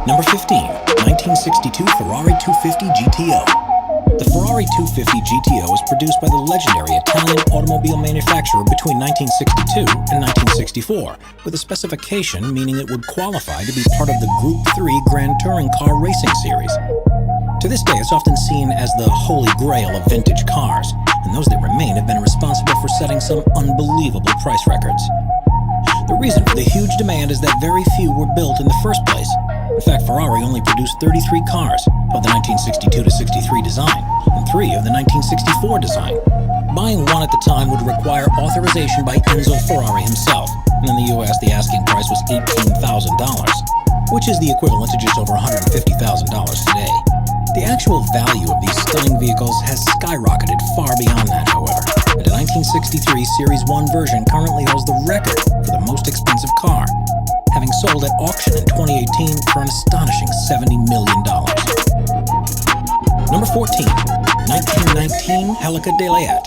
Number 15, 1962 Ferrari 250 GTO. The Ferrari 250 GTO was produced by the legendary Italian automobile manufacturer between 1962 and 1964, with a specification meaning it would qualify to be part of the Group 3 Grand Touring Car Racing Series. To this day, it's often seen as the holy grail of vintage cars, and those that remain have been responsible for setting some unbelievable price records. The reason for the huge demand is that very few were built in the first place. In fact, Ferrari only produced 33 cars of the 1962 to 63 design and 3 of the 1964 design. Buying one at the time would require authorization by Enzo Ferrari himself, and in the US the asking price was $18,000, which is the equivalent to just over $150,000 today. The actual value of these stunning vehicles has skyrocketed far beyond that, however, and the 1963 Series 1 version currently holds the record for the most expensive car, having sold at auction in 2018 for an astonishing $70 million. Number 14, 1919 Helica De Layette.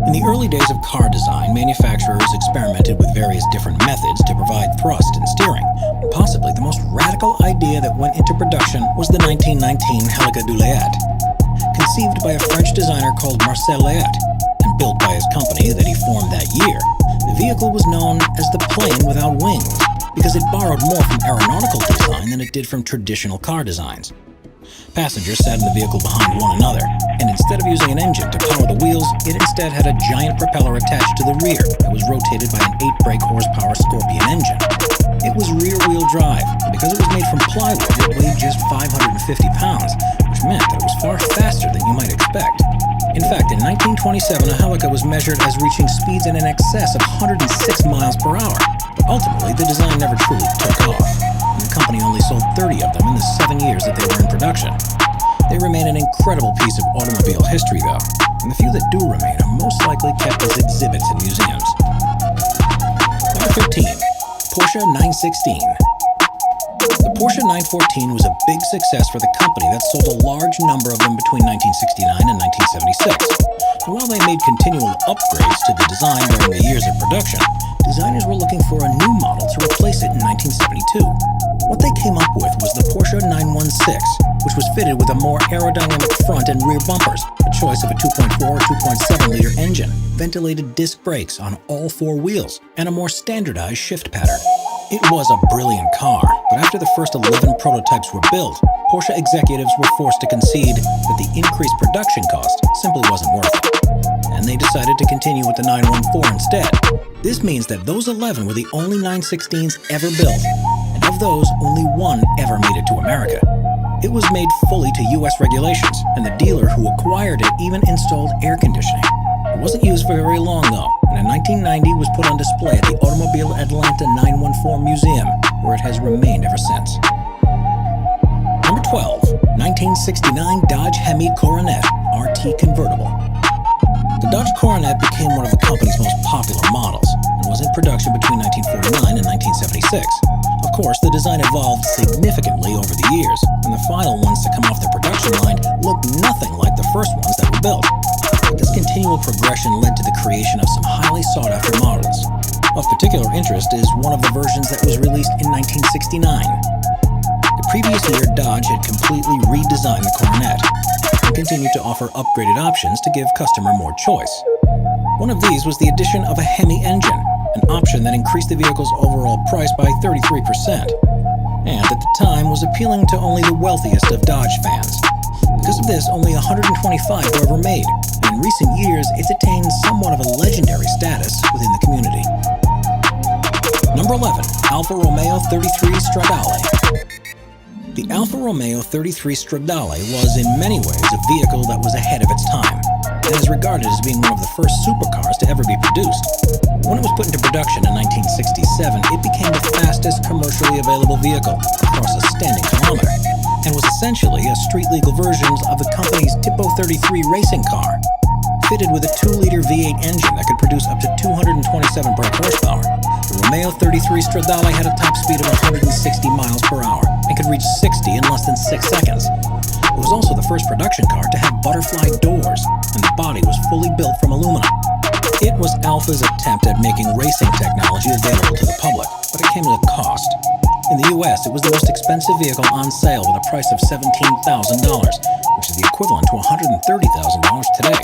In the early days of car design, manufacturers experimented with various different methods to provide thrust and steering. Possibly the most radical idea that went into production was the 1919 Helica De Layette. Conceived by a French designer called Marcel Layette and built by his company that he formed that year, the vehicle was known as the plane without wings because it borrowed more from aeronautical design than it did from traditional car designs. Passengers sat in the vehicle behind one another, and instead of using an engine to power the wheels, it instead had a giant propeller attached to the rear that was rotated by an 8-brake horsepower Scorpion engine. It was rear-wheel drive, and because it was made from plywood, it weighed just 550 pounds, which meant that it was far faster than you might expect. In fact, in 1927, a Helica was measured as reaching speeds in excess of 106 miles per hour, but ultimately the design never truly took off, and the company only sold 30 of them in the 7 years that they were in production. They remain an incredible piece of automobile history, though, and the few that do remain are most likely kept as exhibits in museums. Number 15, Porsche 916. The Porsche 914 was a big success for the company that sold a large number of them between 1969 and 1976. And while they made continual upgrades to the design during the years of production, designers were looking for a new model to replace it in 1972. What they came up with was the Porsche 916, which was fitted with a more aerodynamic front and rear bumpers, a choice of a 2.4 or 2.7-liter engine, ventilated disc brakes on all 4 wheels, and a more standardized shift pattern. It was a brilliant car, but after the first 11 prototypes were built, Porsche executives were forced to concede that the increased production cost simply wasn't worth it, and they decided to continue with the 914 instead. This means that those 11 were the only 916s ever built, and of those, only one ever made it to America. It was made fully to US regulations, and the dealer who acquired it even installed air conditioning. It wasn't used for very long, though, and in 1990 was put on display at the Automobile Atlanta 914 Museum, where it has remained ever since. Number 12, 1969 Dodge Hemi Coronet RT Convertible. The Dodge Coronet became one of the company's most popular models and was in production between 1949 and 1976. Of course, the design evolved significantly over the years, and the final ones to come off the production line looked nothing like the first ones that were built. This continual progression led to the creation of some highly sought-after models. Of particular interest is one of the versions that was released in 1969. The previous year, Dodge had completely redesigned the Coronet and continued to offer upgraded options to give customer more choice. One of these was the addition of a Hemi engine, an option that increased the vehicle's overall price by 33%, and at the time was appealing to only the wealthiest of Dodge fans. Because of this, only 125 were ever made, and in recent years, it's attained somewhat of a legendary status within the community. Number 11, Alfa Romeo 33 Stradale. The Alfa Romeo 33 Stradale was in many ways a vehicle that was ahead of its time, and is regarded as being one of the first supercars to ever be produced. When it was put into production in 1967, it became the fastest commercially available vehicle across a standing kilometer, and was essentially a street-legal version of the company's Tipo 33 racing car. Fitted with a 2-liter V8 engine that could produce up to 227 brake horsepower, the Romeo 33 Stradale had a top speed of 160 miles per hour and could reach 60 in less than 6 seconds. It was also the first production car to have butterfly doors, and the body was fully built from aluminum. It was Alfa's attempt at making racing technology available to the public, but it came at a cost. In the US, it was the most expensive vehicle on sale with a price of $17,000, which is the equivalent to $130,000 today.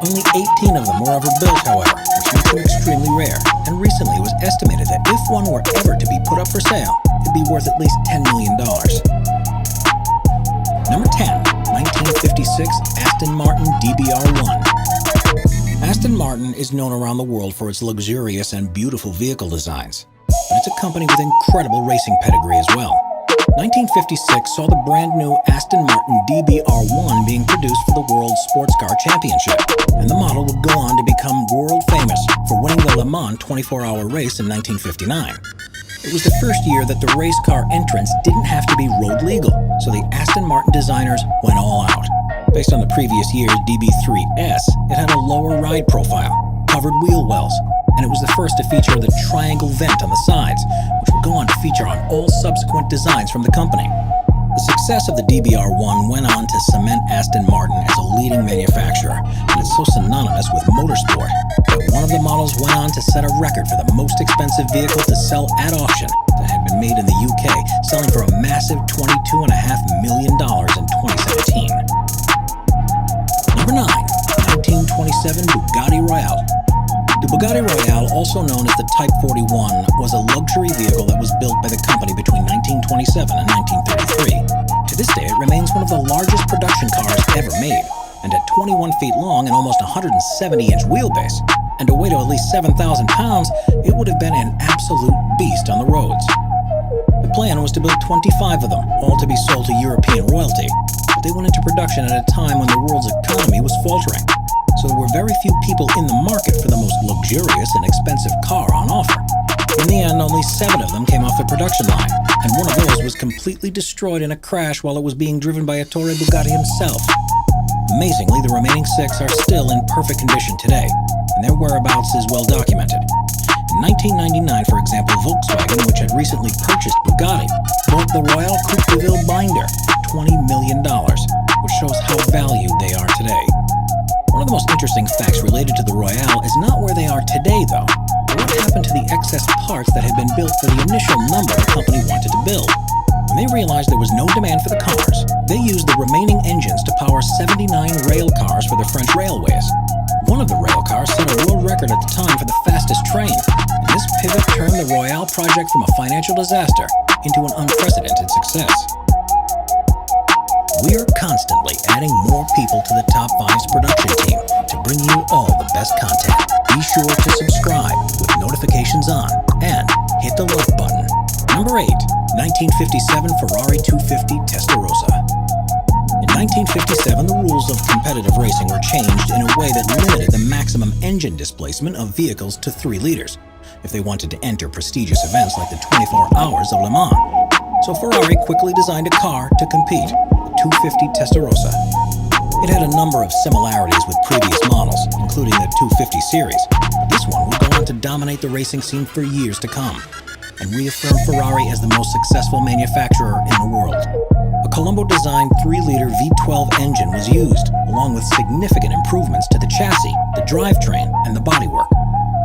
Only 18 of them were ever built, however, which makes them extremely rare, and recently it was estimated that if one were ever to be put up for sale, it'd be worth at least $10 million. Number 10, 1956 Aston Martin DBR1. Aston Martin is known around the world for its luxurious and beautiful vehicle designs, but it's a company with incredible racing pedigree as well. 1956 saw the brand new Aston Martin DBR1 being produced for the World Sports Car Championship, and the model would go on to become world famous for winning the Le Mans 24-hour race in 1959. It was the first year that the race car entrance didn't have to be road legal, so the Aston Martin designers went all out. Based on the previous year's DB3S, it had a lower ride profile, covered wheel wells, and it was the first to feature the triangle vent on the sides, which would go on to feature on all subsequent designs from the company. The success of the DBR1 went on to cement Aston Martin as a leading manufacturer, and it's so synonymous with motorsport that one of the models went on to set a record for the most expensive vehicle to sell at auction that had been made in the UK, selling for a massive $22.5 million in 2017. Number 9, 1927 Bugatti Royale. The Bugatti Royale, also known as the Type 41, was a luxury vehicle that was built by the company between 1927 and 1933. To this day, it remains one of the largest production cars ever made, and at 21 feet long and almost 170-inch wheelbase, and a weight of at least 7,000 pounds, it would have been an absolute beast on the roads. The plan was to build 25 of them, all to be sold to European royalty, but they went into production at a time when the world's economy was faltering. So there were very few people in the market for the most luxurious and expensive car on offer. In the end, only 7 of them came off the production line, and one of those was completely destroyed in a crash while it was being driven by Ettore Bugatti himself. Amazingly, the remaining 6 are still in perfect condition today, and their whereabouts is well documented. In 1999, for example, Volkswagen, which had recently purchased Bugatti, bought the Royale Coupe de Ville binder for $20 million, which shows how valued they are today. One of the most interesting facts related to the Royale is not where they are today, though, but what happened to the excess parts that had been built for the initial number the company wanted to build. When they realized there was no demand for the cars, they used the remaining engines to power 79 rail cars for the French railways. One of the rail cars set a world record at the time for the fastest train, and this pivot turned the Royale project from a financial disaster into an unprecedented success. We are constantly adding more people to the Top 5's production team to bring you all the best content. Be sure to subscribe with notifications on and hit the like button. Number 8, 1957 Ferrari 250 Testarossa. In 1957, the rules of competitive racing were changed in a way that limited the maximum engine displacement of vehicles to 3 liters if they wanted to enter prestigious events like the 24 Hours of Le Mans. So Ferrari quickly designed a car to compete, the 250 Testarossa. It had a number of similarities with previous models, including the 250 series, but this one would go on to dominate the racing scene for years to come, and reaffirm Ferrari as the most successful manufacturer in the world. A Colombo-designed 3-liter V12 engine was used, along with significant improvements to the chassis, the drivetrain, and the bodywork.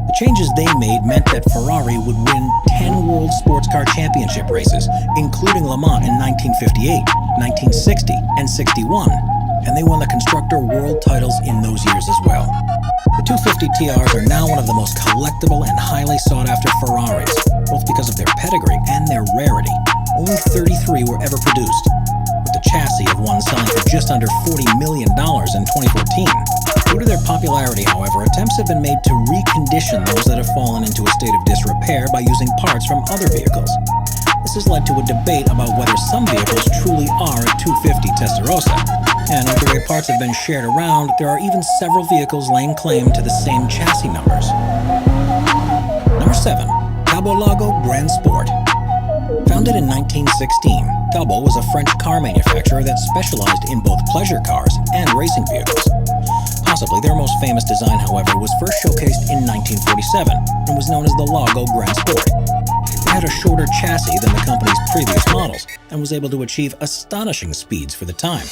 The changes they made meant that Ferrari would win 10 World Sports Car Championship races, including Le Mans in 1958, 1960, and 61, and they won the Constructor World titles in those years as well. The 250 TRs are now one of the most collectible and highly sought-after Ferraris, both because of their pedigree and their rarity. Only 33 were ever produced, with the chassis of one selling for just under $40 million in 2014. Due to their popularity, however, attempts have been made to recondition those that have fallen into a state of disrepair by using parts from other vehicles. This has led to a debate about whether some vehicles truly are a 250 Testarossa, and with the way parts have been shared around, there are even several vehicles laying claim to the same chassis numbers. Number 7. Talbot Lago Grand Sport. Founded in 1916, Talbot was a French car manufacturer that specialized in both pleasure cars and racing vehicles. Possibly their most famous design, however, was first showcased in 1947 and was known as the Lago Grand Sport. It had a shorter chassis than the company's previous models and was able to achieve astonishing speeds for the time.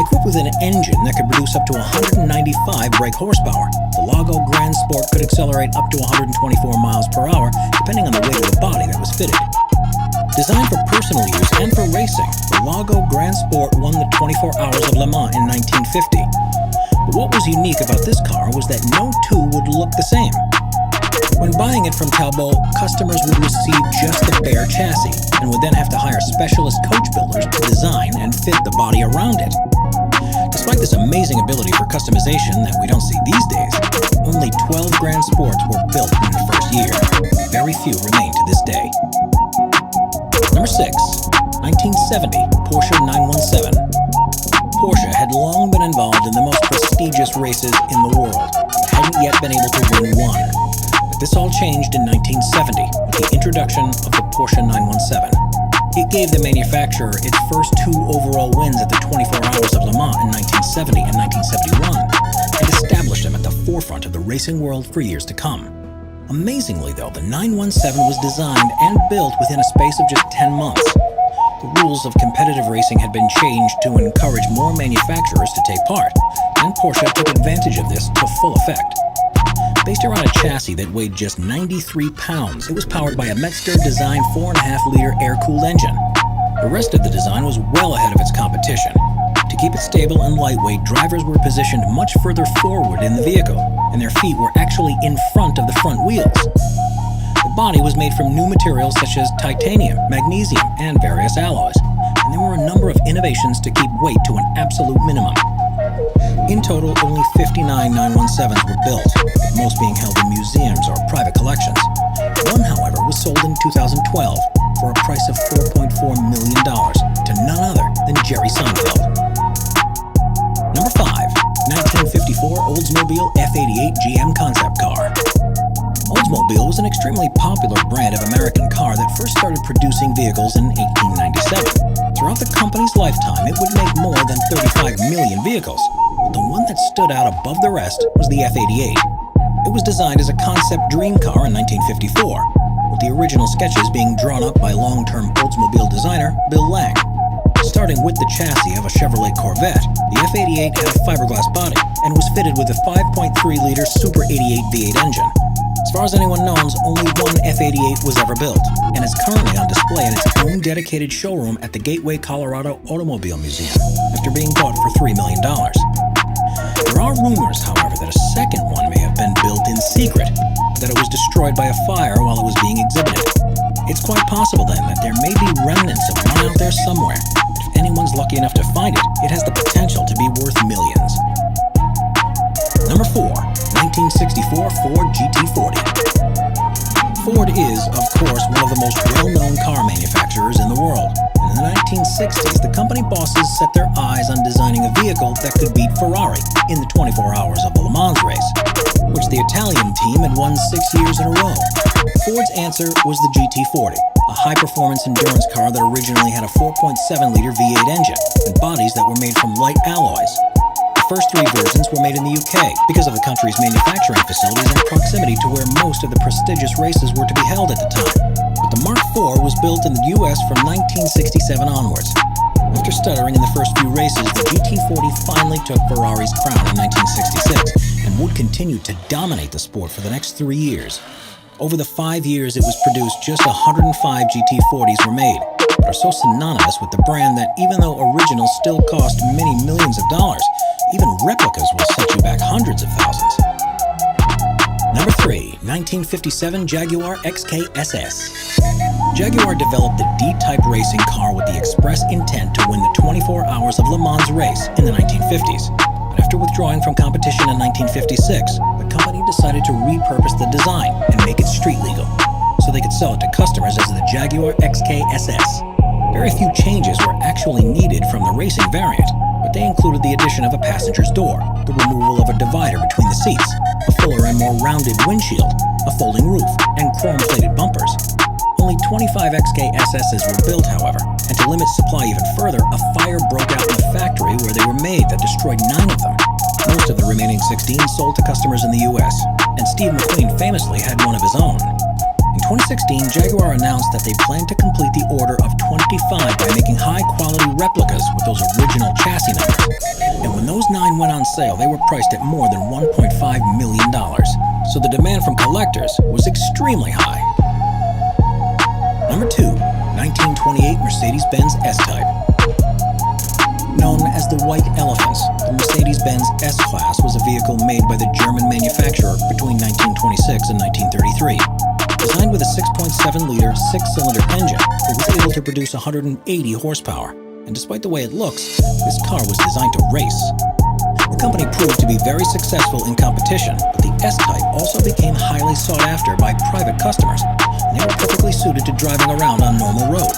Equipped with an engine that could produce up to 195 brake horsepower, the Lago Grand Sport could accelerate up to 124 miles per hour depending on the weight of the body that was fitted. Designed for personal use and for racing, the Lago Grand Sport won the 24 Hours of Le Mans in 1950. But what was unique about this car was that no two would look the same. When buying it from Talbot, customers would receive just the bare chassis and would then have to hire specialist coach builders to design and fit the body around it. Despite this amazing ability for customization that we don't see these days, only 12 Grand Sports were built in the first year. Very few remain to this day. Number 6. 1970 Porsche 917. Porsche had long been involved in the most prestigious races in the world, but hadn't yet been able to win one. But this all changed in 1970 with the introduction of the Porsche 917. It gave the manufacturer its first 2 overall wins at the 24 Hours of Le Mans in 1970 and 1971, and established them at the forefront of the racing world for years to come. Amazingly though, the 917 was designed and built within a space of just 10 months. The rules of competitive racing had been changed to encourage more manufacturers to take part, and Porsche took advantage of this to full effect. Based around a chassis that weighed just 93 pounds, it was powered by a Metzger-designed 4.5-liter air-cooled engine. The rest of the design was well ahead of its competition. To keep it stable and lightweight, drivers were positioned much further forward in the vehicle, and their feet were actually in front of the front wheels. The body was made from new materials such as titanium, magnesium, and various alloys, and there were a number of innovations to keep weight to an absolute minimum. In total, only 59 917s were built, with most being held in museums or private collections. One, however, was sold in 2012 for a price of $4.4 million to none other than Jerry Seinfeld. Number 5. 1954 Oldsmobile F88 GM concept car. Oldsmobile was an extremely popular brand of American car that first started producing vehicles in 1897. Throughout the company's lifetime, it would make more than 35 million vehicles. But the one that stood out above the rest was the F88. It was designed as a concept dream car in 1954, with the original sketches being drawn up by long-term Oldsmobile designer Bill Lang. Starting with the chassis of a Chevrolet Corvette, the F88 had a fiberglass body and was fitted with a 5.3-liter Super 88 V8 engine. As far as anyone knows, only one F88 was ever built, and is currently on display in its own dedicated showroom at the Gateway, Colorado Automobile Museum, after being bought for $3 million. There are rumors, however, that a second one may have been built in secret, that it was destroyed by a fire while it was being exhibited. It's quite possible then that there may be remnants of one out there somewhere, but if anyone's lucky enough to find it, it has the potential to be worth millions. Number 4. 1964 Ford GT40. Ford is, of course, one of the most well-known car manufacturers in the world. And in the 1960s, the company bosses set their eyes on designing a vehicle that could beat Ferrari in the 24 Hours of the Le Mans race, which the Italian team had won 6 years in a row. Ford's answer was the GT40, a high-performance endurance car that originally had a 4.7-liter V8 engine and bodies that were made from light alloys. The first 3 versions were made in the UK because of the country's manufacturing facilities and proximity to where most of the prestigious races were to be held at the time. But the Mark IV was built in the US from 1967 onwards. After stuttering in the first few races, the GT40 finally took Ferrari's crown in 1966 and would continue to dominate the sport for the next 3 years. Over the 5 years it was produced, just 105 GT40s were made, but are so synonymous with the brand that even though originals still cost many millions of dollars, even replicas will set you back hundreds of thousands. Number 3. 1957 Jaguar XK SS. Jaguar developed the D-Type racing car with the express intent to win the 24 Hours of Le Mans race in the 1950s. But after withdrawing from competition in 1956, the company decided to repurpose the design and make it street legal, so they could sell it to customers as the Jaguar XK SS. Very few changes were actually needed from the racing variant, but they included the addition of a passenger's door, the removal of a divider between the seats, a fuller and more rounded windshield, a folding roof, and chrome-plated bumpers. Only 25 XK SSs were built, however, and to limit supply even further, a fire broke out in the factory where they were made that destroyed 9 of them. Most of the remaining 16 sold to customers in the US, and Steve McQueen famously had one of his own. In 2016, Jaguar announced that they plan to complete the order of 25 by making high-quality replicas with those original chassis numbers. And when those 9 went on sale, they were priced at more than $1.5 million. So the demand from collectors was extremely high. Number 2. 1928 Mercedes-Benz S-Type. Known as the White Elephants, the Mercedes-Benz S-Class was a vehicle made by the German manufacturer between 1926 and 1933. Designed with a 6.7-liter six-cylinder engine, it was able to produce 180 horsepower. And despite the way it looks, this car was designed to race. The company proved to be very successful in competition, but the S-Type also became highly sought after by private customers, and they were perfectly suited to driving around on normal roads.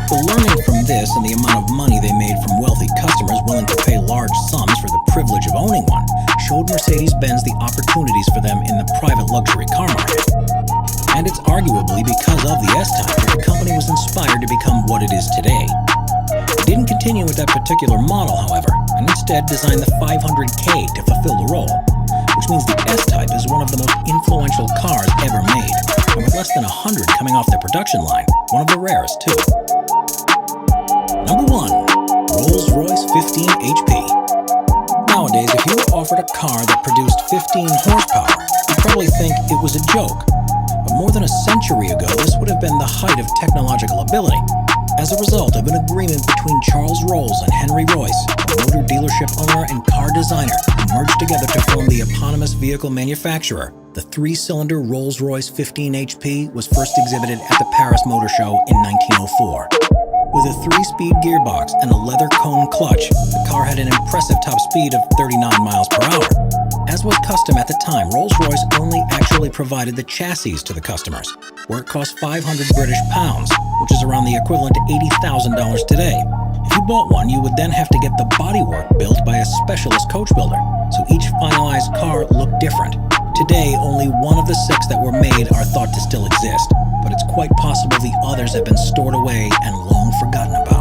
The learning from this and the amount of money they made from wealthy customers willing to pay large sums for the privilege of owning one showed Mercedes-Benz the opportunities for them in the private luxury car market. And it's arguably because of the S-Type that the company was inspired to become what it is today. It didn't continue with that particular model, however, and instead designed the 500K to fulfill the role, which means the S-Type is one of the most influential cars ever made, and with less than 100 coming off their production line, one of the rarest too. Number 1. Rolls-Royce 15 HP. Nowadays, if you were offered a car that produced 15 horsepower, you'd probably think it was a joke. But more than a century ago, this would have been the height of technological ability. As a result of an agreement between Charles Rolls and Henry Royce, a motor dealership owner and car designer, who merged together to form the eponymous vehicle manufacturer, the three-cylinder Rolls-Royce 15 HP was first exhibited at the Paris Motor Show in 1904. With a 3-speed gearbox and a leather cone clutch, the car had an impressive top speed of 39 miles per hour. As was custom at the time, Rolls-Royce only actually provided the chassis to the customers, where it cost 500 British pounds, which is around the equivalent to $80,000 today. If you bought one, you would then have to get the bodywork built by a specialist coach builder, so each finalized car looked different. Today, only one of the 6 that were made are thought to still exist, but it's quite possible the others have been stored away and long forgotten about.